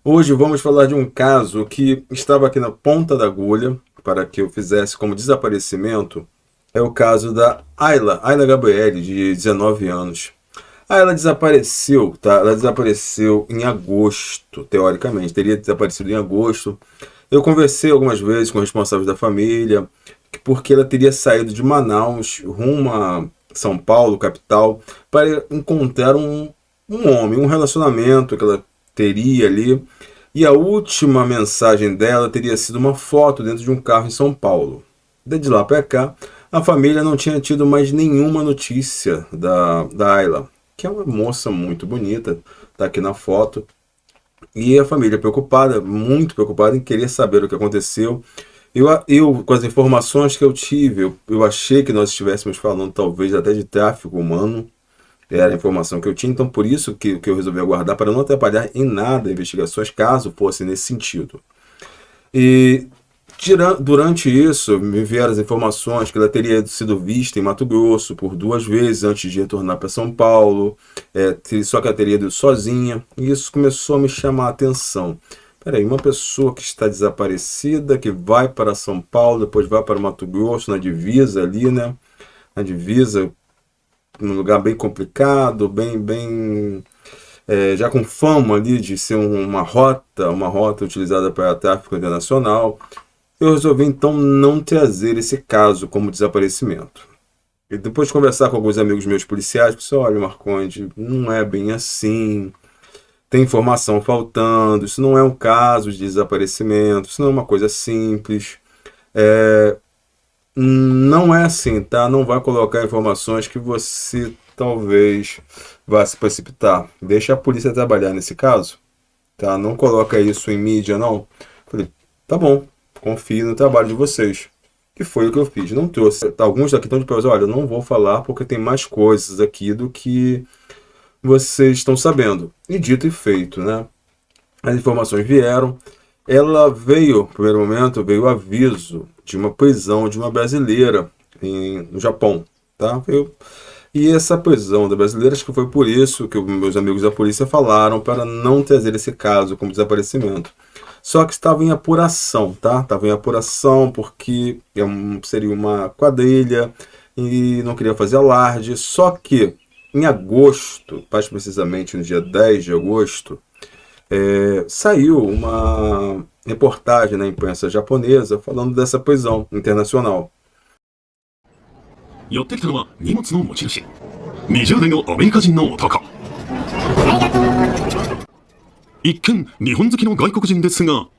Hoje vamos falar de um caso que estava aqui na ponta da agulha para que eu fizesse como desaparecimento. É o caso da Ayla Gabriele, de 19 anos. Ela desapareceu, tá? Ela desapareceu em agosto, teoricamente. Teria desaparecido em agosto. Eu conversei algumas vezes com responsáveis da família, porque ela teria saído de Manaus rumo a São Paulo, capital, para encontrar um homem, um relacionamento que ela teria ali. E a última mensagem dela teria sido uma foto dentro de um carro em São Paulo. Desde lá para cá, a família não tinha tido mais nenhuma notícia da Ayla, que é uma moça muito bonita, tá aqui na foto. E a família preocupada, muito preocupada em querer saber o que aconteceu. Com as informações que eu tive, eu achei que nós estivéssemos falando talvez até de tráfico humano. Era a informação que eu tinha, então por isso que eu resolvi aguardar, para não atrapalhar em nada investigações, caso fosse nesse sentido. E durante isso, me vieram as informações que ela teria sido vista em Mato Grosso por 2 vezes antes de retornar para São Paulo, só que ela teria ido sozinha, e isso começou a me chamar a atenção. Peraí, uma pessoa que está desaparecida, que vai para São Paulo, depois vai para Mato Grosso, na divisa ali, né? Na divisa, num lugar bem complicado, já com fama ali de ser uma rota utilizada para tráfico internacional. Eu resolvi então não trazer esse caso como desaparecimento. E depois de conversar com alguns amigos meus policiais, eu disse: olha, Marconde, não é bem assim, tem informação faltando, isso não é um caso de desaparecimento, isso não é uma coisa simples. Não é assim, tá? Não vai colocar informações que você talvez vá se precipitar. Deixa a polícia trabalhar nesse caso, tá? Não coloca isso em mídia, não. Falei, tá bom, confio no trabalho de vocês. Que foi o que eu fiz. Não trouxe. Alguns daqui estão de pé, olha, eu não vou falar porque tem mais coisas aqui do que vocês estão sabendo. E dito e feito, né? As informações vieram. Ela veio, no primeiro momento, veio o aviso de uma prisão de uma brasileira no Japão, tá? E essa prisão da brasileira, acho que foi por isso que meus amigos da polícia falaram para não trazer esse caso como desaparecimento. Só que estava em apuração, tá? Estava em apuração porque seria uma quadrilha e não queria fazer alarde. Só que em agosto, mais precisamente no dia 10 de agosto, saiu uma reportagem na imprensa japonesa falando dessa prisão internacional. 寄ってきたのは荷物の持ち主20代のアメリカ人の男。一見日本好きの外国人ですが、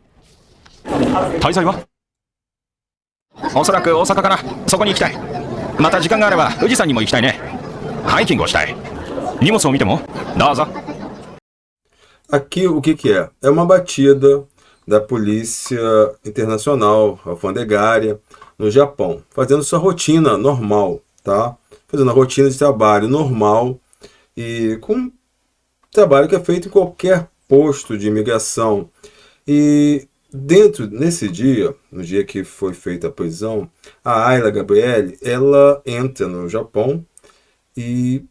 滞在はおそらく大阪かな。そこに行きたい。また時間があれば富士山にも行きたいね。ハイキングをしたい。荷物を見てもどうぞ。 Aqui o que é? É uma batida da Polícia Internacional Alfandegária no Japão, fazendo sua rotina normal, tá? Fazendo a rotina de trabalho normal e com trabalho que é feito em qualquer posto de imigração. E nesse dia, no dia que foi feita a prisão, a Ayla Gabriele, ela entra no Japão e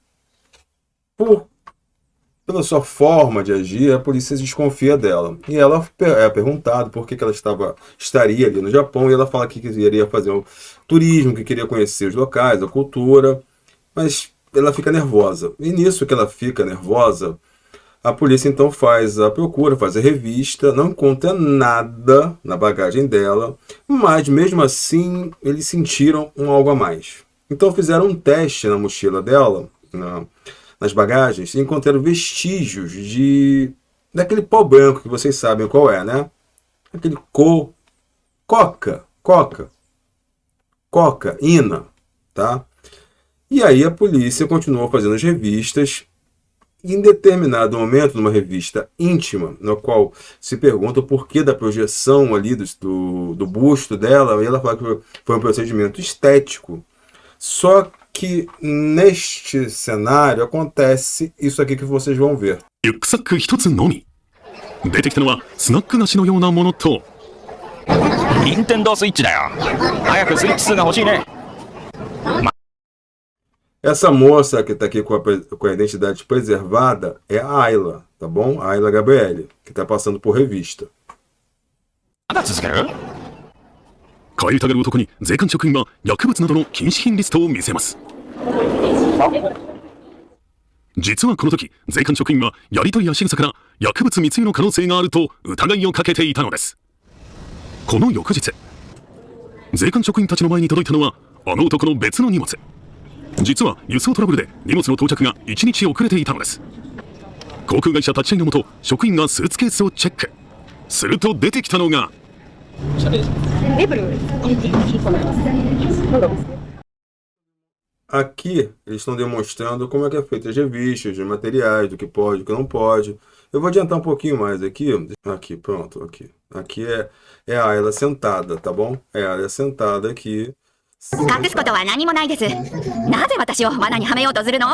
pela sua forma de agir, a polícia desconfia dela. E ela é perguntada por que ela estaria ali no Japão, e ela fala que queria fazer um turismo, que queria conhecer os locais, a cultura, mas ela fica nervosa. E nisso que ela fica nervosa, a polícia então faz a procura, faz a revista, não encontra nada na bagagem dela, mas mesmo assim eles sentiram algo a mais. Então fizeram um teste na mochila dela, nas bagagens, e encontraram vestígios daquele pó branco que vocês sabem qual é, né? Aquele cocaína, tá? E aí a polícia continuou fazendo as revistas. E em determinado momento, numa revista íntima, na qual se pergunta o porquê da projeção ali do busto dela, e ela fala que foi um procedimento estético. Só que neste cenário acontece isso aqui que vocês vão ver. リュックサック一つのみ。出てきたのはスナック菓子のようなものと、任天堂スイッチだよ。早くスイッチ2が欲しいね。Essa moça que está aqui com a identidade preservada é a Ayla, tá bom? A Ayla Gabriele, que está passando por revista. まだ続ける？帰りたがる男に税関職員は薬物などの禁止品リストを見せます。実はこの時、税関職員はやり取りや仕草から薬物密輸の可能性があると疑いをかけていたのです。この翌日、税関職員たちの前に届いたのはあの男の別の荷物。実は輸送トラブルで荷物の到着が1日遅れていたのです。航空会社立ち会いのもと、職員がスーツケースをチェック。すると出てきたのがAqui eles estão demonstrando como é que é feito as revistas, os materiais, do que pode, do que não pode. Eu vou adiantar um pouquinho mais aqui. Aqui, pronto, aqui. Aqui é a Ayla sentada, tá bom? É a Ayla sentada aqui. 隠すことは何もないです。なぜ私を罠にはめようとするの？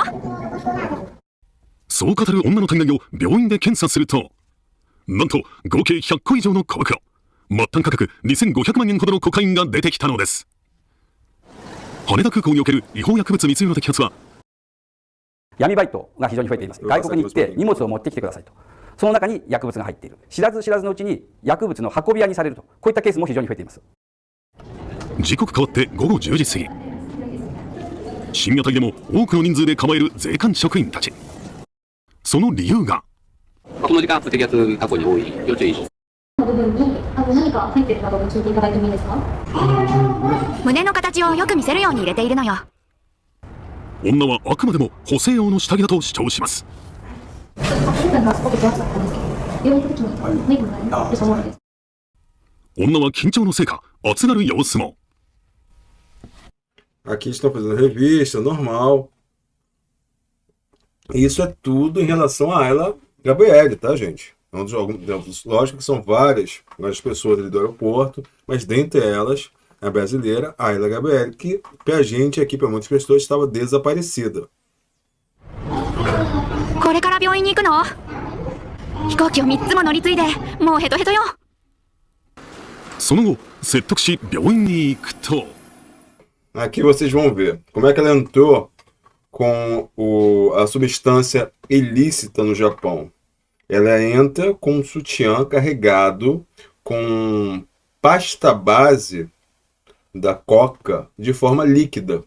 そう語る女の体内を病院で検査すると、なんと合計100個以上の小袋、末端価格2500万円ほどのコカインが出てきたのです。羽田空港における違法薬物密輸の摘発は、闇バイトが非常に増えています。外国に行って荷物を持ってきてくださいと。その中に薬物が入っている。知らず知らずのうちに薬物の運び屋にされると。こういったケースも非常に増えています。時刻変わって午後10時過ぎ、深夜帯でも多くの人数で構える税関職員たち。その理由が、この時間不摘発過去に多い要注意。の部分に何か入っているかどうか聞いていただいてもいいですか？胸の形をよく見せるように入れているのよ。女はあくまでも補正用の下着だと主張します。女は緊張のせいか熱がる様子も。Aqui estão fazendo revista, normal. Isso é tudo em relação a Ayla Gabriele, tá, gente? Lógico que são várias pessoas ali do aeroporto, mas dentre elas, a brasileira Ayla Gabriele, que pra gente aqui, pra muitas pessoas, estava desaparecida. これから病院に行くの？飛行機を3つも乗り継いで、もうヘトヘトよ。その後、説得し病院に行くと。Aqui vocês vão ver como é que ela entrou com a substância ilícita no Japão. Ela entra com um sutiã carregado com pasta base da coca de forma líquida,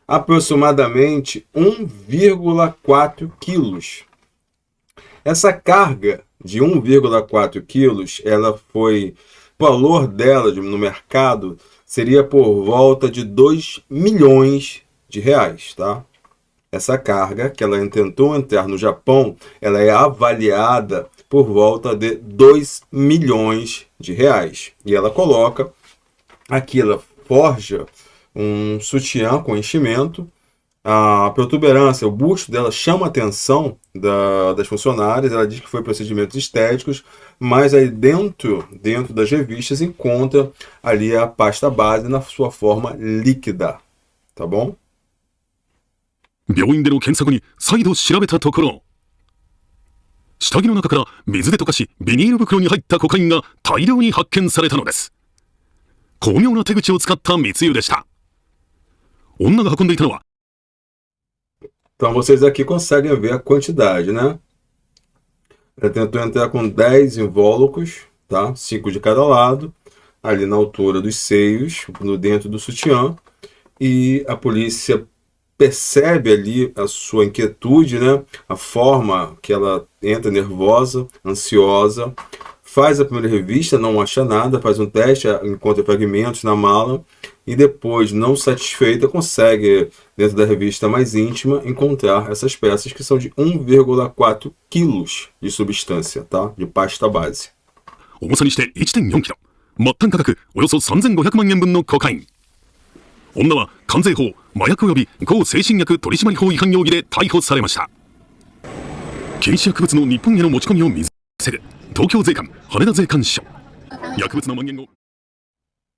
aproximadamente 1,4 quilos. Essa carga de 1,4 quilos, o valor dela no mercado seria por volta de 2 milhões de reais, tá? Essa carga que ela tentou entrar no Japão, ela é avaliada por volta de 2 milhões de reais. E ela coloca, aqui ela forja um sutiã com enchimento, a protuberância, o busto dela chama a atenção das funcionárias, ela diz que foi procedimentos estéticos, mas aí dentro das revistas encontra ali a pasta base na sua forma líquida, tá bom? 病院での検査後に再度調べたところ、下着の中から水で溶かしビニール袋に入ったコカインが大量に発見されたのです。巧妙な手口を使った密輸でした。女が運んでいたのは、 Então vocês aqui conseguem ver a quantidade, né? Ela tentou entrar com 10 invólucros, tá? 5 de cada lado, ali na altura dos seios, dentro do sutiã, e a polícia percebe ali a sua inquietude, né? A forma que ela entra nervosa, ansiosa, faz a primeira revista, não acha nada, faz um teste, encontra fragmentos na mala e depois, não satisfeita, consegue, dentro da revista mais íntima, encontrar essas peças que são de 1,4 quilos de substância, tá? De pasta base. 重さにして 1.4 キロ、末端価格およそ3500万円分のコカイン。女は関税法、麻薬及び向精神薬取締法違反容疑で逮捕されました。禁止薬物の日本への持ち込みを防ぐ東京税関羽田税関署。薬物の蔓延を。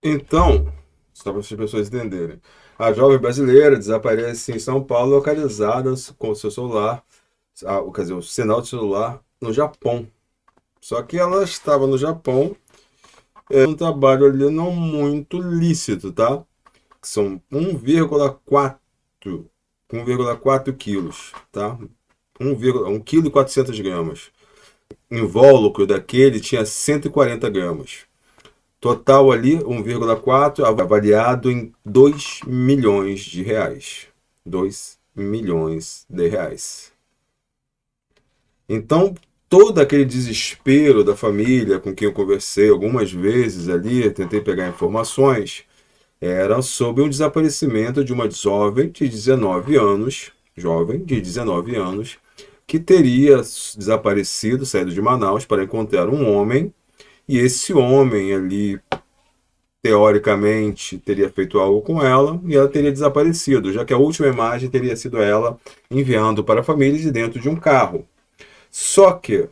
Então, só para as pessoas entenderem, a jovem brasileira desaparece em São Paulo, localizada com o seu celular, quer dizer, o sinal de celular no Japão. Só que ela estava no Japão, um trabalho ali não muito lícito, tá? São 1,4 com 1,4 quilos, tá? 1 quilo e 400 gramas. Invólucro daquele tinha 140 gramas. Total ali, 1,4, avaliado em 2 milhões de reais. 2 milhões de reais. Então, todo aquele desespero da família com quem eu conversei algumas vezes ali, tentei pegar informações, era sobre o desaparecimento de uma jovem de 19 anos, que teria desaparecido, saído de Manaus para encontrar um homem, e esse homem ali, teoricamente, teria feito algo com ela e ela teria desaparecido, já que a última imagem teria sido ela enviando para a família de dentro de um carro. Só que,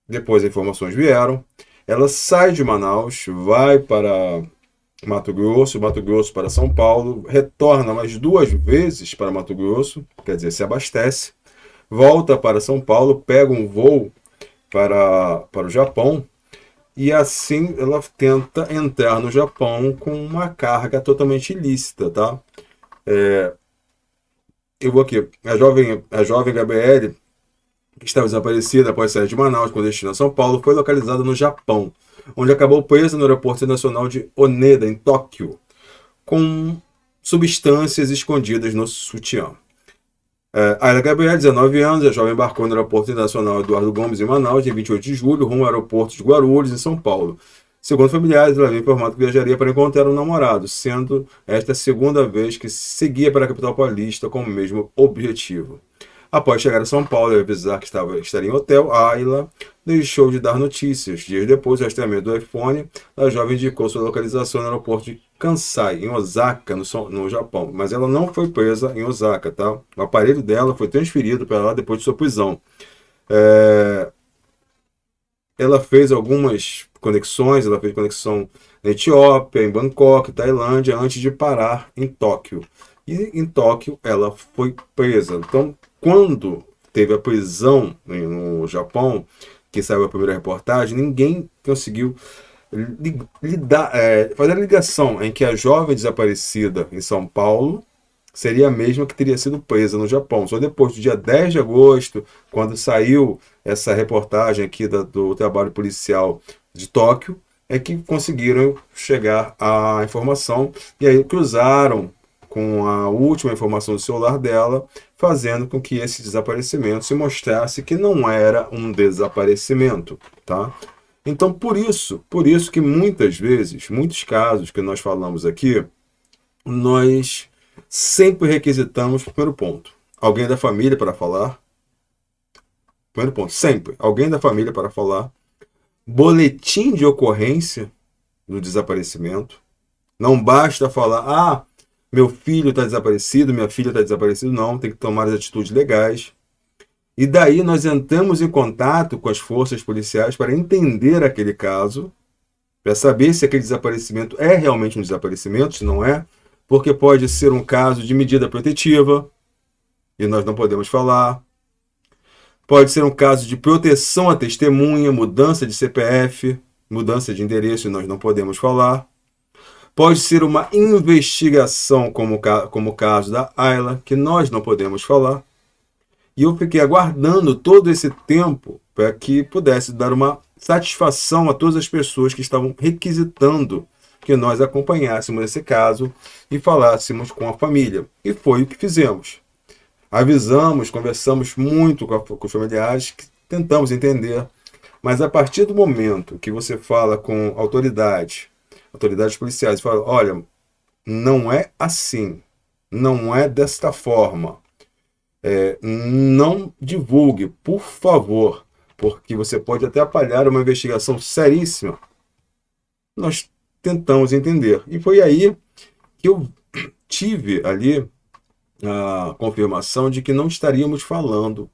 depois as informações vieram, ela sai de Manaus, vai para Mato Grosso para São Paulo, retorna mais 2 vezes para Mato Grosso, quer dizer, se abastece, volta para São Paulo, pega um voo para o Japão, e assim ela tenta entrar no Japão com uma carga totalmente ilícita, tá? Eu vou aqui. A jovem Gabriele, que estava desaparecida após sair de Manaus com destino a São Paulo, foi localizada no Japão, onde acabou presa no aeroporto internacional de Oneda, em Tóquio, com substâncias escondidas no sutiã. Ayla Gabriele, 19 anos, a jovem embarcou no aeroporto internacional Eduardo Gomes, em Manaus, em 28 de julho, rumo ao aeroporto de Guarulhos, em São Paulo. Segundo familiares, ela havia informado que viajaria para encontrar um namorado, sendo esta a segunda vez que seguia para a capital paulista com o mesmo objetivo. Após chegar a São Paulo e avisar que estaria em hotel, Ayla deixou de dar notícias. Dias depois do rastreamento do iPhone, a jovem indicou sua localização no aeroporto de Kansai, em Osaka, no Japão. Mas ela não foi presa em Osaka, tá? O aparelho dela foi transferido para lá depois de sua prisão. Ela fez algumas conexões, ela fez conexão na Etiópia, em Bangkok, Tailândia, antes de parar em Tóquio. E em Tóquio ela foi presa. Então, quando teve a prisão no Japão, que saiu a primeira reportagem, ninguém conseguiu fazer a ligação em que a jovem desaparecida em São Paulo seria a mesma que teria sido presa no Japão. Só depois do dia 10 de agosto, quando saiu essa reportagem aqui do trabalho policial de Tóquio, é que conseguiram chegar à informação e aí cruzaram com a última informação do celular dela, fazendo com que esse desaparecimento se mostrasse que não era um desaparecimento, tá? Então, por isso que muitas vezes, muitos casos que nós falamos aqui, nós sempre requisitamos, primeiro ponto, alguém da família para falar. Primeiro ponto, sempre, alguém da família para falar. Boletim de ocorrência do desaparecimento. Não basta falar, meu filho está desaparecido, minha filha está desaparecida. Não, tem que tomar as atitudes legais. E daí nós entramos em contato com as forças policiais para entender aquele caso, para saber se aquele desaparecimento é realmente um desaparecimento, se não é, porque pode ser um caso de medida protetiva, e nós não podemos falar. Pode ser um caso de proteção à testemunha, mudança de CPF, mudança de endereço, e nós não podemos falar. Pode ser uma investigação, como o caso da Ayla, que nós não podemos falar. E eu fiquei aguardando todo esse tempo para que pudesse dar uma satisfação a todas as pessoas que estavam requisitando que nós acompanhássemos esse caso e falássemos com a família. E foi o que fizemos. Avisamos, conversamos muito com os familiares, tentamos entender. Mas a partir do momento que você fala com autoridades policiais, fala, olha, não é assim, não é desta forma. Não divulgue, por favor, porque você pode até atrapalhar uma investigação seríssima. Nós tentamos entender. E foi aí que eu tive ali a confirmação de que não estaríamos falando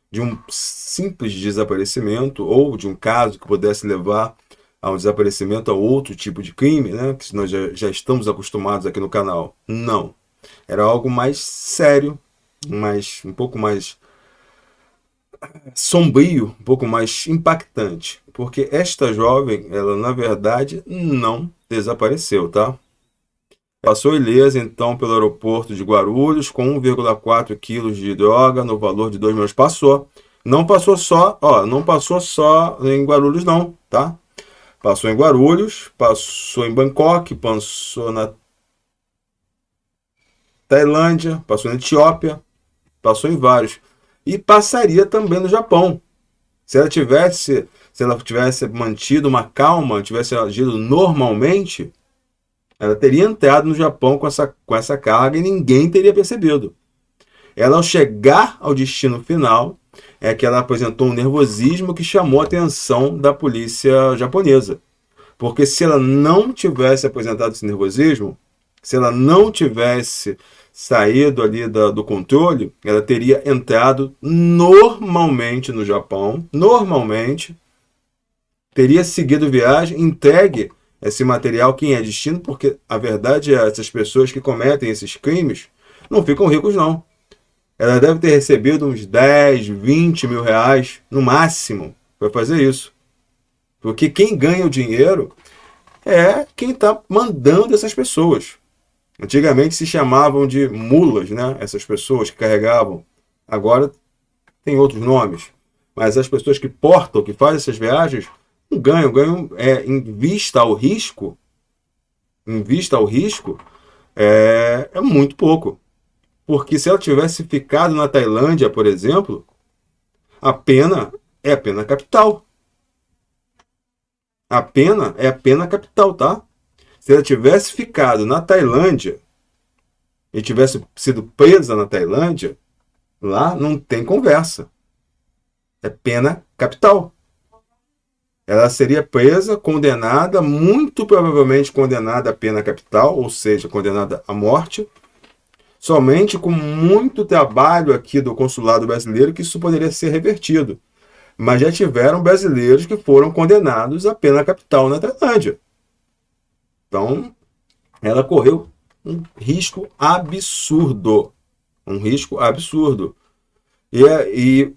de um simples desaparecimento ou de um caso que pudesse levar a um desaparecimento a outro tipo de crime, né? Que nós já estamos acostumados aqui no canal. Não. Era algo mais sério, um pouco mais sombrio, um pouco mais impactante, porque esta jovem, ela na verdade não desapareceu, tá? Passou ilesa, então, pelo aeroporto de Guarulhos com 1,4 quilos de droga no valor de 2 milhões. Passou. Não passou só, não passou só em Guarulhos não, tá? Passou em Guarulhos, passou em Bangkok, passou na Tailândia, passou na Etiópia, passou em vários. E passaria também no Japão. Se ela tivesse mantido uma calma, tivesse agido normalmente, ela teria entrado no Japão com essa carga e ninguém teria percebido. Ela, ao chegar ao destino final, é que ela apresentou um nervosismo que chamou a atenção da polícia japonesa. Porque se ela não tivesse apresentado esse nervosismo, se ela não tivesse saído ali do controle, ela teria entrado normalmente no Japão, normalmente, teria seguido viagem, entregue esse material quem é destino, porque a verdade é essas pessoas que cometem esses crimes não ficam ricos não. Ela deve ter recebido uns 10, 20 mil reais no máximo para fazer isso. Porque quem ganha o dinheiro é quem está mandando essas pessoas. Antigamente se chamavam de mulas, né? Essas pessoas que carregavam. Agora tem outros nomes. Mas as pessoas que portam, que fazem essas viagens, não ganham. Em vista ao risco, é muito pouco. Porque se ela tivesse ficado na Tailândia, por exemplo, a pena é a pena capital. A pena é a pena capital, tá? Se ela tivesse ficado na Tailândia e tivesse sido presa na Tailândia, lá não tem conversa. É pena capital. Ela seria presa, condenada, muito provavelmente condenada à pena capital, ou seja, condenada à morte, somente com muito trabalho aqui do consulado brasileiro que isso poderia ser revertido. Mas já tiveram brasileiros que foram condenados à pena capital na Tailândia. Então, ela correu um risco absurdo. Um risco absurdo. E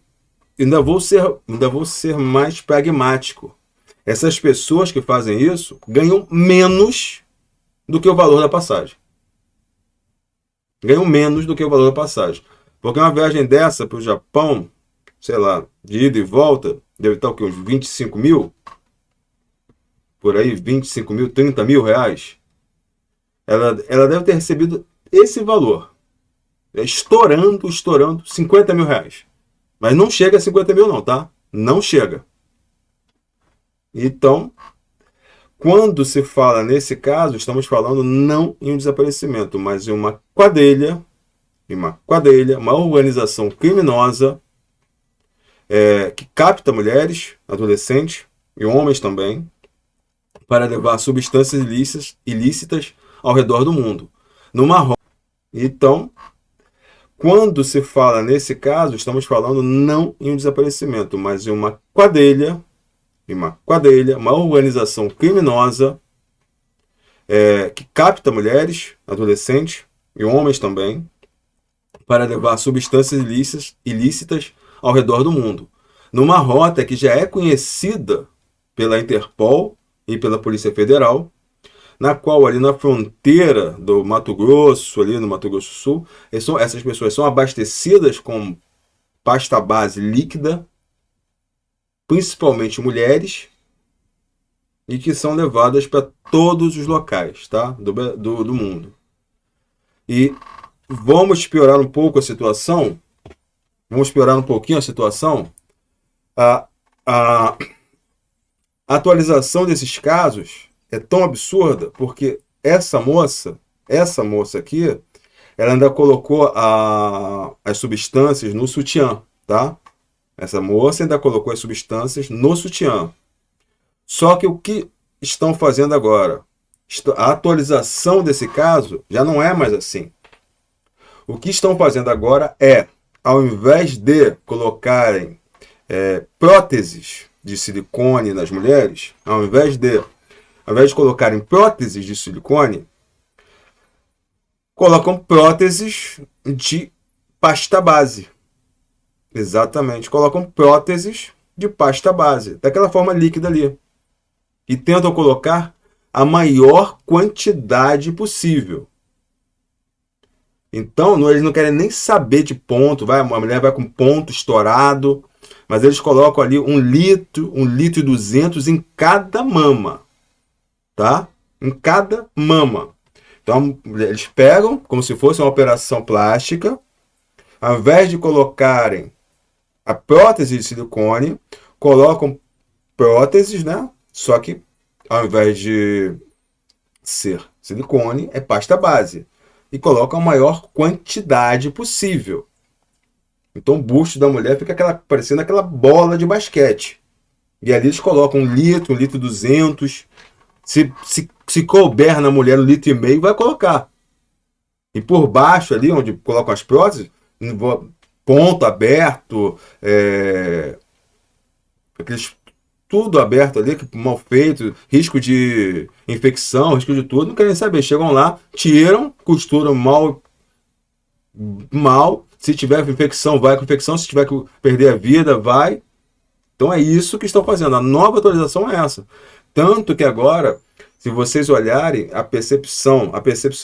ainda vou ser mais pragmático. Essas pessoas que fazem isso ganham menos do que o valor da passagem. Ganham menos do que o valor da passagem. Porque uma viagem dessa para o Japão, sei lá, de ida e volta, deve estar o quê? Uns 25 mil? Por aí, 25 mil, 30 mil reais. Ela deve ter recebido esse valor. Estourando 50 mil reais. Mas não chega a 50 mil não, tá? Não chega. Então, quando se fala nesse caso, estamos falando não em um desaparecimento, mas em uma quadrilha, uma organização criminosa que capta mulheres, adolescentes e homens também, para levar substâncias ilícitas ao redor do mundo. Então, quando se fala nesse caso, estamos falando não em um desaparecimento, mas em uma quadrilha, uma organização criminosa que capta mulheres, adolescentes e homens também, para levar substâncias ilícitas ao redor do mundo. Numa rota que já é conhecida pela Interpol e pela Polícia Federal, na qual ali na fronteira do Mato Grosso, ali no Mato Grosso do Sul, essas pessoas são abastecidas com pasta base líquida, principalmente mulheres, e que são levadas para todos os locais, tá? do mundo. E vamos piorar um pouco a situação. Vamos piorar um pouquinho a situação. A atualização desses casos é tão absurda porque essa moça aqui, ela ainda colocou as substâncias no sutiã, tá? Essa moça ainda colocou as substâncias no sutiã. Só que o que estão fazendo agora? A atualização desse caso já não é mais assim. O que estão fazendo agora é, ao invés de colocarem próteses de silicone nas mulheres, ao invés de colocarem próteses de silicone, colocam próteses de pasta base. Exatamente, colocam próteses de pasta base, daquela forma líquida ali. E tentam colocar a maior quantidade possível. Então, eles não querem nem saber de ponto. A mulher vai com ponto estourado, mas eles colocam ali 1,2 litro em cada mama, tá? Em cada mama. Então, eles pegam como se fosse uma operação plástica, ao invés de colocarem a prótese de silicone, colocam próteses, né? Só que ao invés de ser silicone, é pasta base. E colocam a maior quantidade possível. Então o busto da mulher fica parecendo aquela bola de basquete. E ali eles colocam 1 litro, 1,2 litro. Se couber na mulher 1,5 litro, vai colocar. E por baixo ali, onde colocam as próteses, ponto aberto, aqueles tudo aberto ali, mal feito, risco de infecção, risco de tudo, não querem saber. Chegam lá, tiram, costuram mal. Se tiver infecção, vai com infecção. Se tiver que perder a vida, vai. Então é isso que estão fazendo. A nova atualização é essa. Tanto que agora, se vocês olharem a percepção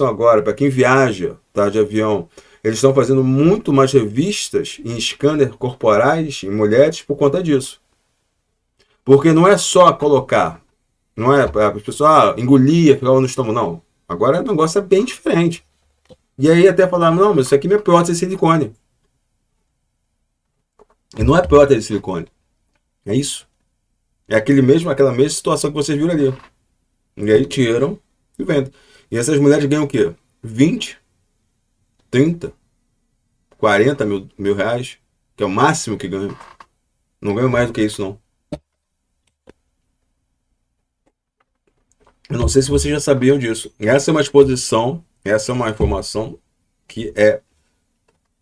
agora, para quem viaja, tá, de avião, eles estão fazendo muito mais revistas em scanner corporais em mulheres por conta disso. Porque não é só colocar, não é a pessoa engolia, ficava no estômago, não. Agora o negócio é bem diferente. E aí até falaram, não, mas isso aqui é minha prótese de silicone. E não é prótese de silicone. É isso. É aquela mesma situação que vocês viram ali. E aí tiram e vendem. E essas mulheres ganham o quê? 20, 30, 40 mil reais, que é o máximo que ganham. Não ganham mais do que isso, não. Eu não sei se vocês já sabiam disso. Essa é uma exposição, essa é uma informação que é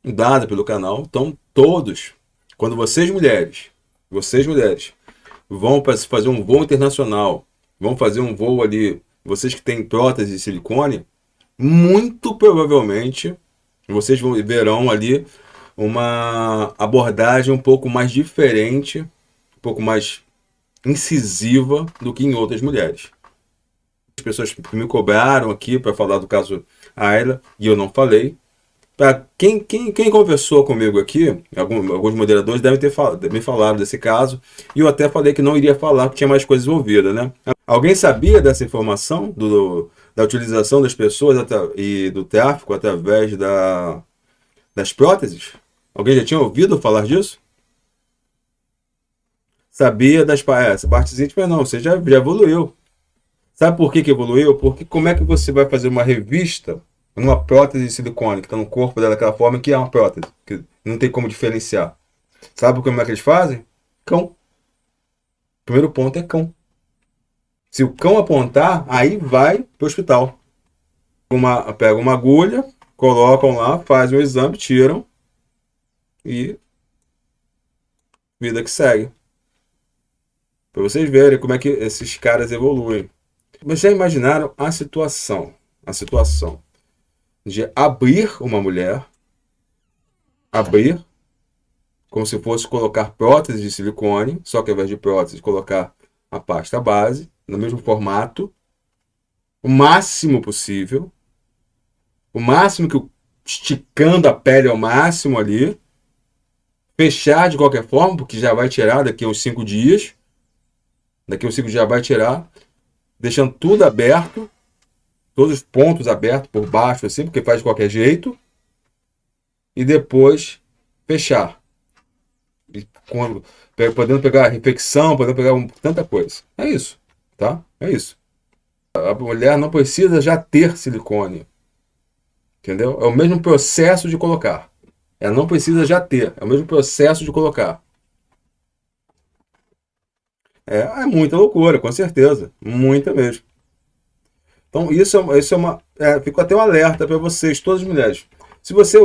dada pelo canal. Então, todos, quando vocês mulheres, vão fazer um voo internacional, vão fazer um voo ali, vocês que têm prótese de silicone, muito provavelmente vocês verão ali uma abordagem um pouco mais diferente, um pouco mais incisiva do que em outras mulheres. As pessoas me cobraram aqui para falar do caso Ayla e eu não falei. Para quem conversou comigo aqui, alguns moderadores devem ter me falado desse caso, e eu até falei que não iria falar porque tinha mais coisas envolvidas, né? Alguém sabia dessa informação da utilização das pessoas e do tráfico através das próteses? Alguém já tinha ouvido falar disso? Sabia das partes íntimas? Não, você já evoluiu. Sabe por que evoluiu? Porque como é que você vai fazer uma revista numa prótese de silicone que está no corpo dela daquela forma que é uma prótese, que não tem como diferenciar? Sabe como é que eles fazem? Cão. O primeiro ponto é cão. Se o cão apontar, aí vai para o hospital. Pega uma agulha, colocam lá, fazem o exame, tiram e vida que segue. Para vocês verem como é que esses caras evoluem. Mas já imaginaram a situação de abrir uma mulher, como se fosse colocar prótese de silicone, só que ao invés de prótese, colocar a pasta base, no mesmo formato, o máximo possível, esticando a pele ao máximo ali, fechar de qualquer forma, porque já vai tirar daqui a uns 5 dias, já vai tirar, deixando tudo aberto, todos os pontos abertos por baixo, assim, porque faz de qualquer jeito, e depois fechar. Podendo pegar infecção, podendo pegar tanta coisa. É isso, tá? É isso. A mulher não precisa já ter silicone. Entendeu? É o mesmo processo de colocar. Ela não precisa já ter. É o mesmo processo de colocar. É muita loucura, com certeza. Muita mesmo. Então, isso é uma... fico até um alerta para vocês, todas as mulheres. Se você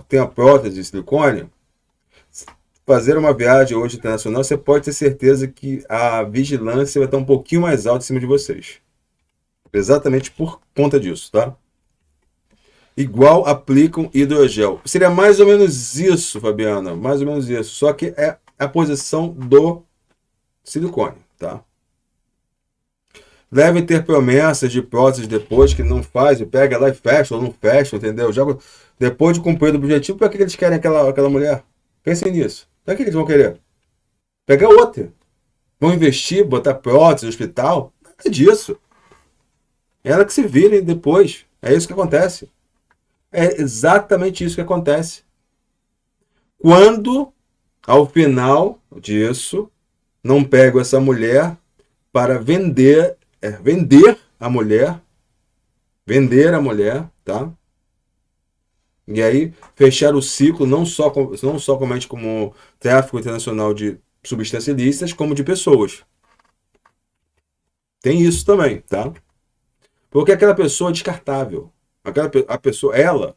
tem a prótese de silicone, fazer uma viagem hoje internacional, você pode ter certeza que a vigilância vai estar um pouquinho mais alta em cima de vocês. Exatamente por conta disso, tá? Igual aplicam hidrogel. Seria mais ou menos isso, Fabiana. Mais ou menos isso. Só que é a posição do silicone, tá? Deve ter promessas de próteses depois que não faz, pega lá e fecha ou não fecha, entendeu? Joga, depois de cumprir o objetivo, para que eles querem aquela mulher? Pensem nisso. Para que eles vão querer? Pegar outra. Vão investir, botar prótese no hospital? Nada disso. Ela que se vire depois. É isso que acontece. É exatamente isso que acontece. Quando, ao final disso, não pego essa mulher para vender a mulher, tá? E aí fechar o ciclo não somente como tráfico internacional de substâncias ilícitas, como de pessoas. Tem isso também, tá? Porque aquela pessoa é descartável. A pessoa, ela,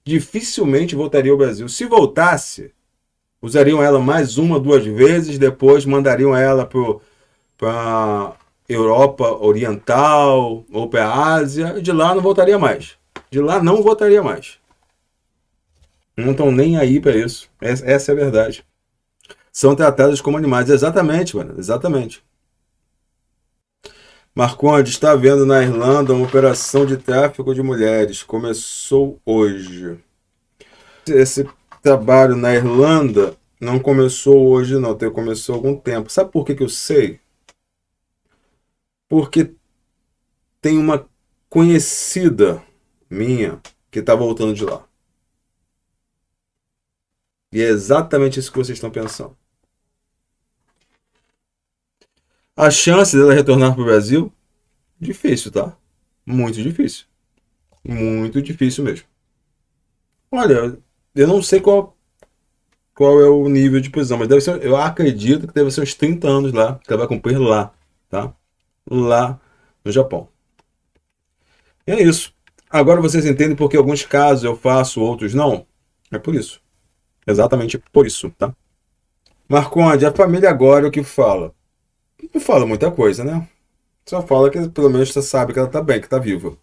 dificilmente voltaria ao Brasil. Se voltasse, usariam ela mais uma, duas vezes, depois mandariam ela para Europa Oriental ou para a Ásia, e de lá não voltaria mais. De lá não voltaria mais. Não estão nem aí para isso. Essa é a verdade. São tratadas como animais. Exatamente, mano. Exatamente. Marcondes, está havendo na Irlanda uma operação de tráfico de mulheres. Começou hoje. Esse trabalho na Irlanda não começou hoje, não. Começou há algum tempo. Sabe por que eu sei? Porque tem uma conhecida minha que está voltando de lá. E é exatamente isso que vocês estão pensando. A chance dela retornar para o Brasil? Difícil, tá? Muito difícil. Muito difícil mesmo. Olha, eu não sei qual é o nível de prisão, mas eu acredito que deve ser uns 30 anos lá, que ela vai cumprir lá, tá? Lá no Japão. E é isso. Agora vocês entendem porque alguns casos eu faço, outros não? É por isso. Exatamente por isso, tá? Marconde, a família agora o que fala? Não fala muita coisa, né? Só fala que pelo menos você sabe que ela tá bem, que tá viva.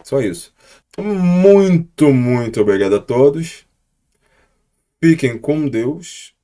Só isso. Muito, muito obrigado a todos. Fiquem com Deus.